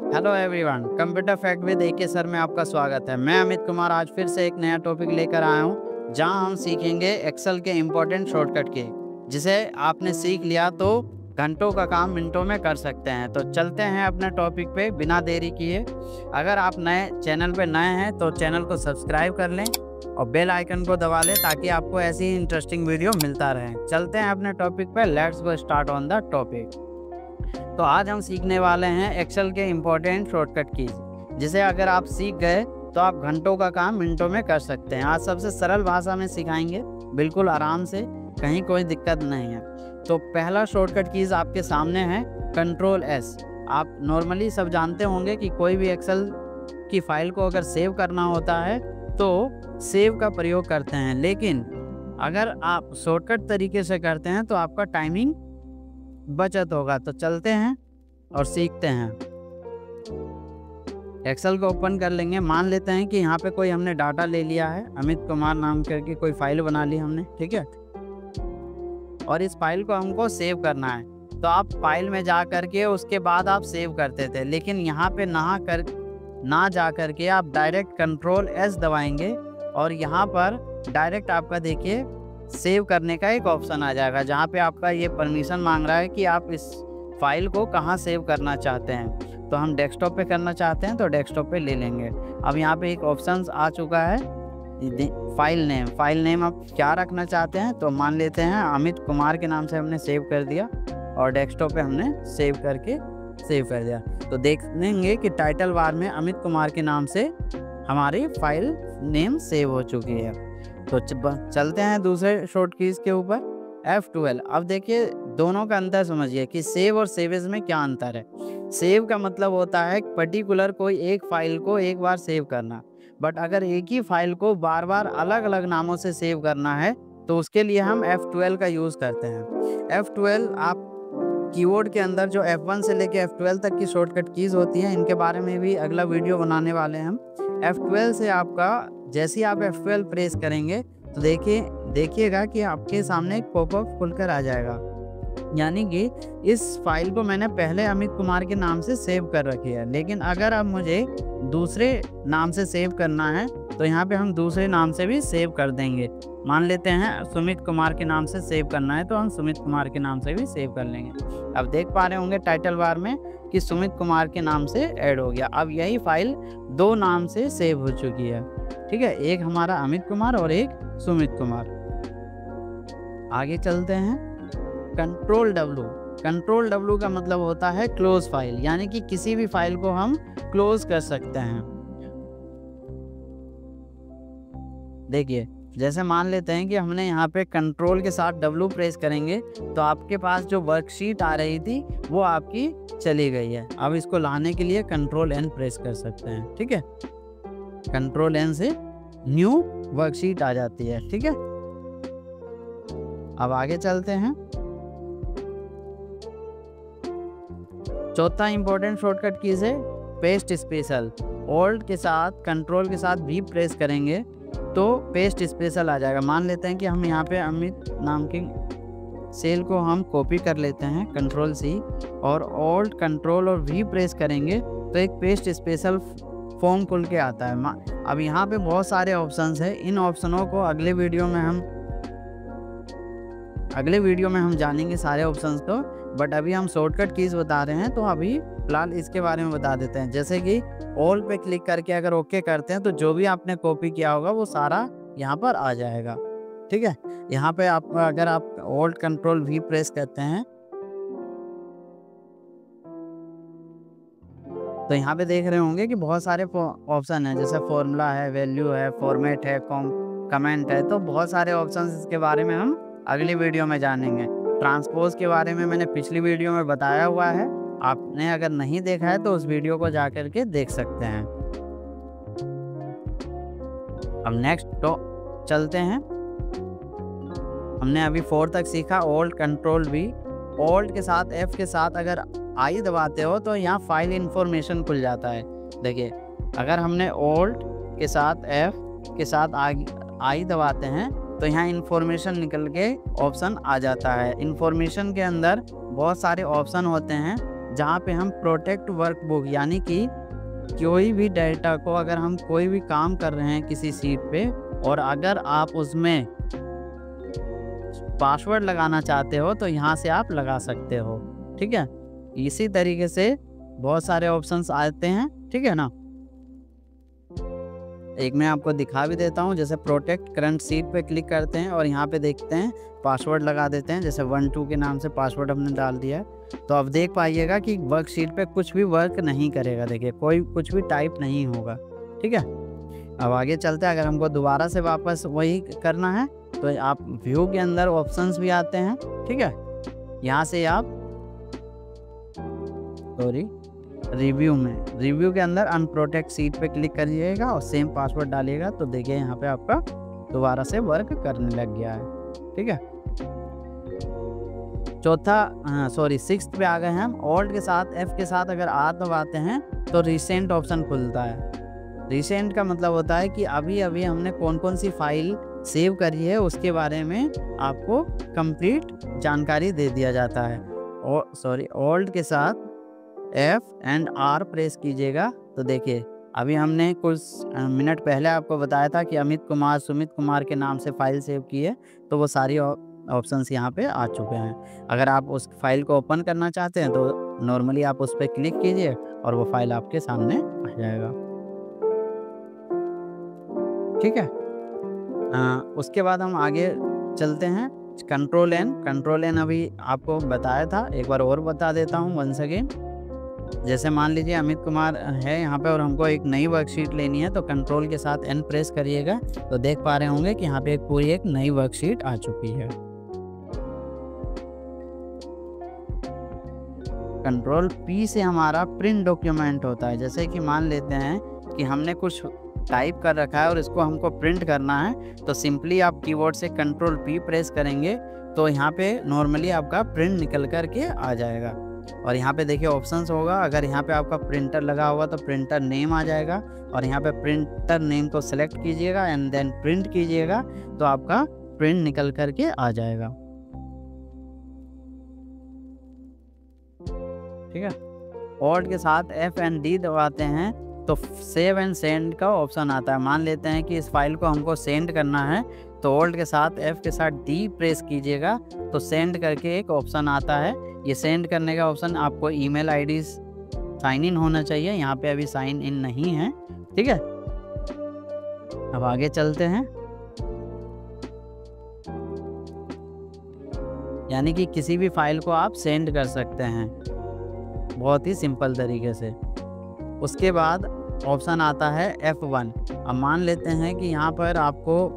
Hello everyone, computer fact with AK sir में आपका स्वागत है। मैं अमित कुमार आज फिर से एक नया टॉपिक लेकर आया हूं, जहां हम सीखेंगे एक्सेल के इम्पोर्टेंट शॉर्टकट के, जिसे आपने सीख लिया तो घंटों का काम मिनटों में कर सकते हैं। तो चलते हैं अपने टॉपिक पे बिना देरी किए। अगर आप नए चैनल पे नए हैं तो चैनल को सब्सक्राइब कर लें और बेल आइकन को दबा लें ताकि आपको ऐसी ही इंटरेस्टिंग वीडियो मिलता रहे। चलते हैं अपने टॉपिक पे। Let's go start on the topic. तो आज हम सीखने वाले हैं एक्सेल के इम्पोर्टेंट शॉर्टकट कीज, जिसे अगर आप सीख गए तो आप घंटों का काम मिनटों में कर सकते हैं। आज सबसे सरल भाषा में सिखाएंगे, बिल्कुल आराम से, कहीं कोई दिक्कत नहीं है। तो पहला शॉर्टकट कीज आपके सामने है Ctrl+S। आप नॉर्मली सब जानते होंगे कि कोई भी एक्सेल की फाइल को अगर सेव करना होता है तो सेव का प्रयोग करते हैं, लेकिन अगर आप शॉर्टकट तरीके से करते हैं तो आपका टाइमिंग बचत होगा। तो चलते हैं और सीखते हैं। एक्सेल को ओपन कर लेंगे। मान लेते हैं कि यहाँ पे कोई हमने डाटा ले लिया है, अमित कुमार नाम करके कोई फाइल बना ली हमने, ठीक है। और इस फाइल को हमको सेव करना है, तो आप फाइल में जा करके उसके बाद आप सेव करते थे, लेकिन यहाँ पे ना जा करके आप डायरेक्ट Ctrl+S दबाएंगे और यहाँ पर डायरेक्ट आपका देखिए सेव करने का एक ऑप्शन आ जाएगा, जहाँ पे आपका ये परमिशन मांग रहा है कि आप इस फाइल को कहाँ सेव करना चाहते हैं। तो हम डेस्कटॉप पे करना चाहते हैं तो डेस्कटॉप पे ले लेंगे। अब यहाँ पे एक ऑप्शन आ चुका है फाइल नेम आप क्या रखना चाहते हैं, तो मान लेते हैं अमित कुमार के नाम से हमने सेव कर दिया और डेस्कटॉप पे हमने सेव कर दिया। तो देख लेंगे कि टाइटल बार में अमित कुमार के नाम से हमारी फाइल नेम सेव हो चुकी है। तो चलते हैं दूसरे शॉर्ट कीज के ऊपर, F12। अब देखिए दोनों का अंतर समझिए कि सेव और सेवेज में क्या अंतर है। सेव का मतलब होता है पर्टिकुलर कोई एक फाइल को एक बार सेव करना, बट अगर एक ही फाइल को बार बार अलग अलग नामों से सेव करना है तो उसके लिए हम F12 का यूज़ करते हैं। F12 आप कीबोर्ड के अंदर जो F1 से लेके F12 तक की शॉर्टकट कीज होती हैं, इनके बारे में भी अगला वीडियो बनाने वाले हैं हम। F12 से आपका जैसे ही आप F12 प्रेस करेंगे तो देखिएगा कि आपके सामने एक पॉपअप खुलकर आ जाएगा, यानी कि इस फाइल को मैंने पहले अमित कुमार के नाम से सेव कर रखी है, लेकिन अगर अब मुझे दूसरे नाम से सेव करना है तो यहाँ पे हम दूसरे नाम से भी सेव कर देंगे। मान लेते हैं सुमित कुमार के नाम से सेव करना है तो हम सुमित कुमार के नाम से भी सेव कर लेंगे। अब देख पा रहे होंगे टाइटल बार में कि सुमित कुमार के नाम से ऐड हो गया। अब यही फाइल दो नाम से सेव हो चुकी है, ठीक है, एक हमारा अमित कुमार और एक सुमित कुमार। आगे चलते हैं Ctrl+W का मतलब होता है क्लोज फाइल, यानी कि किसी भी फाइल को हम क्लोज कर सकते हैं। देखिए जैसे मान लेते हैं कि हमने यहाँ पे कंट्रोल के साथ W प्रेस करेंगे तो आपके पास जो वर्कशीट आ रही थी वो आपकी चली गई है। अब इसको लाने के लिए Ctrl+N प्रेस कर सकते हैं, ठीक है। Ctrl+N से न्यू वर्कशीट आ जाती है, ठीक है। अब आगे चलते हैं। चौथा इंपॉर्टेंट शॉर्टकट कीज है पेस्ट स्पेशल। ऑल्ट के साथ कंट्रोल के साथ भी प्रेस करेंगे तो पेस्ट स्पेशल आ जाएगा। मान लेते हैं कि हम यहाँ पे अमित नाम के सेल को हम कॉपी कर लेते हैं Ctrl+C और ऑल्ट कंट्रोल और V प्रेस करेंगे तो एक पेस्ट स्पेशल फॉर्म खुल के आता है। अब यहाँ पे बहुत सारे ऑप्शंस हैं, इन ऑप्शनों को अगले वीडियो में हम जानेंगे सारे ऑप्शंस को, बट अभी हम शॉर्टकट कीज बता रहे हैं तो अभी फिलहाल इसके बारे में बता देते हैं। जैसे कि ऑल पे क्लिक करके अगर ओके करते हैं तो जो भी आपने कॉपी किया होगा वो सारा यहाँ पर आ जाएगा, ठीक है। यहाँ पे अगर आप ऑल्ट कंट्रोल V प्रेस करते हैं तो यहाँ पे देख रहे होंगे कि बहुत सारे ऑप्शन हैं, जैसे फॉर्मूला है, वैल्यू है, फॉर्मेट है, कमेंट है। तो बहुत सारे ऑप्शन इसके बारे में हम अगली वीडियो में जानेंगे। ट्रांसपोज के बारे में मैंने पिछली वीडियो में बताया हुआ है, आपने अगर नहीं देखा है तो उस वीडियो को जा करके देख सकते हैं। अब नेक्स्ट तो चलते हैं। हमने अभी 4 तक सीखा ऑल्ट कंट्रोल V। ऑल्ट के साथ F के साथ अगर I दबाते हो तो यहाँ फाइल इंफॉर्मेशन खुल जाता है। देखिए अगर हमने ऑल्ट के साथ F के साथ I दबाते हैं तो यहाँ इन्फॉर्मेशन निकल के ऑप्शन आ जाता है। इन्फॉर्मेशन के अंदर बहुत सारे ऑप्शन होते हैं, जहाँ पे हम प्रोटेक्ट वर्कबुक यानी कि कोई भी डेटा को अगर हम कोई भी काम कर रहे हैं किसी शीट पे और अगर आप उसमें पासवर्ड लगाना चाहते हो तो यहाँ से आप लगा सकते हो। ठीक है, इसी तरीके से बहुत सारे ऑप्शंस आते हैं। ठीक है ना, एक मैं आपको दिखा भी देता हूँ। जैसे प्रोटेक्ट करंट शीट पे क्लिक करते हैं और यहाँ पे देखते हैं पासवर्ड लगा देते हैं। जैसे 1-2 के नाम से पासवर्ड हमने डाल दिया है। तो अब देख पाइएगा कि वर्कशीट पे कुछ भी वर्क नहीं करेगा। देखिए कोई कुछ भी टाइप नहीं होगा। ठीक है, अब आगे चलते हैं। अगर हमको दोबारा से वापस वही करना है तो आप व्यू के अंदर ऑप्शंस भी आते हैं। ठीक है, यहाँ से आप रिव्यू के अंदर अनप्रोटेक्ट शीट पे क्लिक करिएगा और सेम पासवर्ड डालिएगा तो देखिए यहाँ पे आपका दोबारा से वर्क करने लग गया है। ठीक है, सिक्स्थ पे आ गए हम। ऑल्ट के साथ F के साथ अगर R दबाते हैं तो रिसेंट ऑप्शन खुलता है। रिसेंट का मतलब होता है कि अभी अभी हमने कौन कौन सी फाइल सेव करी है उसके बारे में आपको कंप्लीट जानकारी दे दिया जाता है। ऑल्ट के साथ F एंड R प्रेस कीजिएगा तो देखिए अभी हमने कुछ मिनट पहले आपको बताया था कि सुमित कुमार के नाम से फाइल सेव की है, तो वो सारी ऑप्शंस यहाँ पे आ चुके हैं। अगर आप उस फाइल को ओपन करना चाहते हैं तो नॉर्मली आप उस पर क्लिक कीजिए और वो फाइल आपके सामने आ जाएगा। ठीक है, उसके बाद हम आगे चलते हैं। कंट्रोल एन अभी आपको बताया था, एक बार और बता देता हूँ वंस अगेन। जैसे मान लीजिए अमित कुमार है यहाँ पे और हमको एक नई वर्कशीट लेनी है तो कंट्रोल के साथ एन प्रेस करिएगा तो देख पा रहे होंगे कि यहाँ पे एक नई वर्कशीट आ चुकी है। कंट्रोल P से हमारा प्रिंट डॉक्यूमेंट होता है। जैसे कि मान लेते हैं कि हमने कुछ टाइप कर रखा है और इसको हमको प्रिंट करना है तो सिंपली आप कीबोर्ड से कंट्रोल P प्रेस करेंगे तो यहाँ पे नॉर्मली आपका प्रिंट निकल कर के आ जाएगा। और यहाँ पे देखिए ऑप्शंस होगा। अगर यहाँ पे आपका प्रिंटर लगा हुआ तो प्रिंटर नेम आ जाएगा और यहाँ पे प्रिंटर नेम को सेलेक्ट कीजिएगा एंड देन प्रिंट कीजिएगा तो आपका प्रिंट निकल कर के आ जाएगा। ठीक है, ऑल्ट के साथ F एंड D दबाते हैं तो सेव एंड सेंड का ऑप्शन आता है। मान लेते हैं कि इस फाइल को हमको सेंड करना है तो ऑल्ट के साथ F के साथ D प्रेस कीजिएगा तो सेंड करके एक ऑप्शन आता है। ये सेंड करने का ऑप्शन आपको ईमेल आईडी साइन इन होना चाहिए, यहाँ पे अभी साइन इन नहीं है। ठीक है, अब आगे चलते हैं। यानी कि किसी भी फाइल को आप सेंड कर सकते हैं बहुत ही सिंपल तरीके से। उसके बाद ऑप्शन आता है F1। अब मान लेते हैं कि यहाँ पर आपको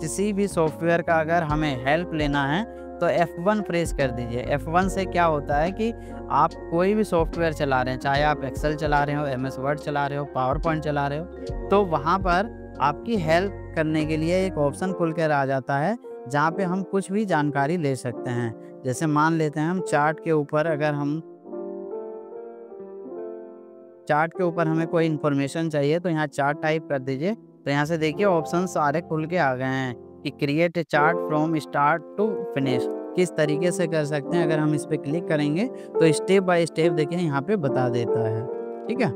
किसी भी सॉफ्टवेयर का अगर हमें हेल्प लेना है तो F1 प्रेस कर दीजिए। F1 से क्या होता है कि आप कोई भी सॉफ्टवेयर चला रहे हैं, चाहे आप एक्सेल चला रहे हो, MS वर्ड चला रहे हो, पावर पॉइंट चला रहे हो, तो वहाँ पर आपकी हेल्प करने के लिए एक ऑप्शन खुल कर आ जाता है जहाँ पे हम कुछ भी जानकारी ले सकते हैं। जैसे मान लेते हैं हम चार्ट के ऊपर, अगर हम चार्ट के ऊपर हमें कोई इन्फॉर्मेशन चाहिए तो यहाँ चार्ट टाइप कर दीजिए तो यहाँ से देखिए ऑप्शन सारे खुल के आ गए हैं कि create a chart from start to finish किस तरीके से कर सकते हैं। अगर हम इस पर क्लिक करेंगे तो स्टेप बाय स्टेप देखिए यहाँ पे बता देता है। ठीक है,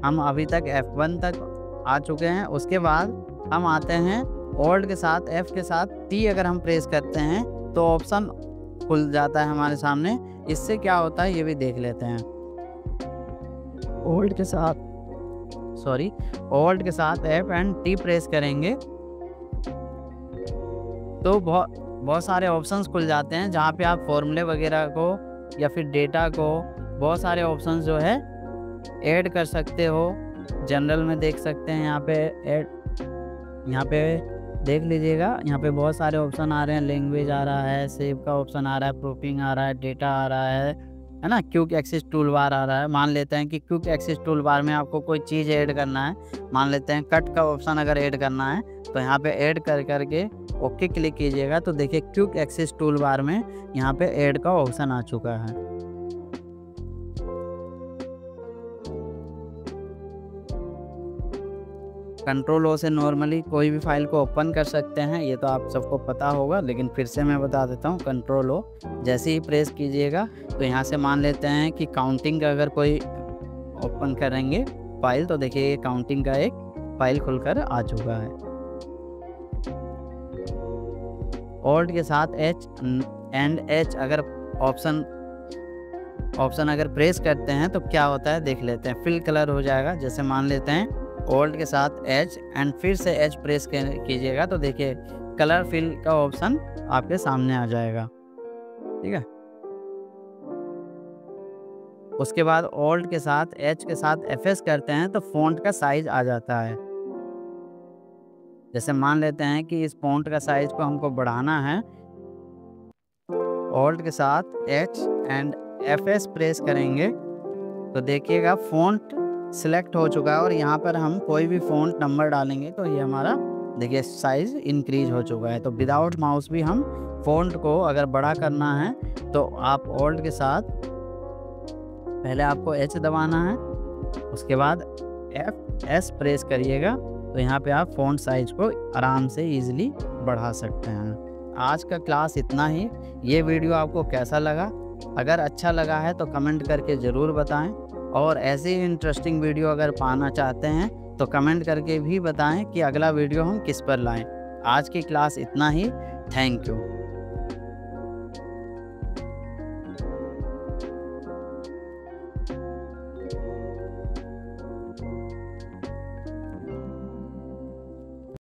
हम अभी तक F1 तक आ चुके हैं। उसके बाद हम आते हैं ऑल्ट के साथ F के साथ T अगर हम प्रेस करते हैं तो ऑप्शन खुल जाता है हमारे सामने। इससे क्या होता है ये भी देख लेते हैं। ऑल्ट के साथ F एंड T प्रेस करेंगे तो बहुत सारे ऑप्शंस खुल जाते हैं जहाँ पे आप फॉर्मूले वगैरह को या फिर डेटा को बहुत सारे ऑप्शंस जो है ऐड कर सकते हो। जनरल में देख सकते हैं यहाँ पे देख लीजिएगा, यहाँ पे बहुत सारे ऑप्शन आ रहे हैं। लैंग्वेज आ रहा है, सेव का ऑप्शन आ रहा है, प्रूफिंग आ रहा है, डेटा आ रहा है ना, क्विक एक्सेस टूल बार आ रहा है। मान लेते हैं कि क्विक एक्सेस टूल बार में आपको कोई चीज़ ऐड करना है, मान लेते हैं कट का ऑप्शन अगर ऐड करना है तो यहाँ पे ऐड करके ओके क्लिक कीजिएगा तो देखिए क्विक एक्सेस टूल बार में यहाँ पे ऐड का ऑप्शन आ चुका है। कंट्रोल ओ से नॉर्मली कोई भी फाइल को ओपन कर सकते हैं, ये तो आप सबको पता होगा, लेकिन फिर से मैं बता देता हूँ। कंट्रोल ओ जैसे ही प्रेस कीजिएगा तो यहाँ से मान लेते हैं कि काउंटिंग का अगर कोई ओपन करेंगे फाइल तो देखिए ये काउंटिंग का एक फाइल खुलकर आ चुका है। ऑल्ट के साथ एच एंड एच अगर ऑप्शन अगर प्रेस करते हैं तो क्या होता है देख लेते हैं। फिल कलर हो जाएगा, जैसे मान लेते हैं ऑल्ट के साथ एच एंड फिर से एच प्रेस कीजिएगा तो देखिए कलर फिल का ऑप्शन आपके सामने आ जाएगा। ठीक है, उसके बाद ऑल्ट के साथ एच के साथ एफएस करते हैं तो फ़ॉन्ट का साइज आ जाता है। जैसे मान लेते हैं कि इस फ़ॉन्ट का साइज को हमको बढ़ाना है, ऑल्ट के साथ एच एंड एफएस प्रेस करेंगे तो देखिएगा फ़ॉन्ट सिलेक्ट हो चुका है और यहाँ पर हम कोई भी फ़ॉन्ट नंबर डालेंगे तो ये हमारा देखिए साइज़ इंक्रीज हो चुका है। तो विदाउट माउस भी हम फ़ॉन्ट को अगर बड़ा करना है तो आप ऑल्ट के साथ पहले आपको एच दबाना है, उसके बाद एफ एस प्रेस करिएगा तो यहाँ पे आप फ़ॉन्ट साइज को आराम से ईजिली बढ़ा सकते हैं। आज का क्लास इतना ही। ये वीडियो आपको कैसा लगा? अगर अच्छा लगा है तो कमेंट करके ज़रूर बताएं, और ऐसी इंटरेस्टिंग वीडियो अगर पाना चाहते हैं तो कमेंट करके भी बताएं कि अगला वीडियो हम किस पर लाएं। आज की क्लास इतना ही। Thank you.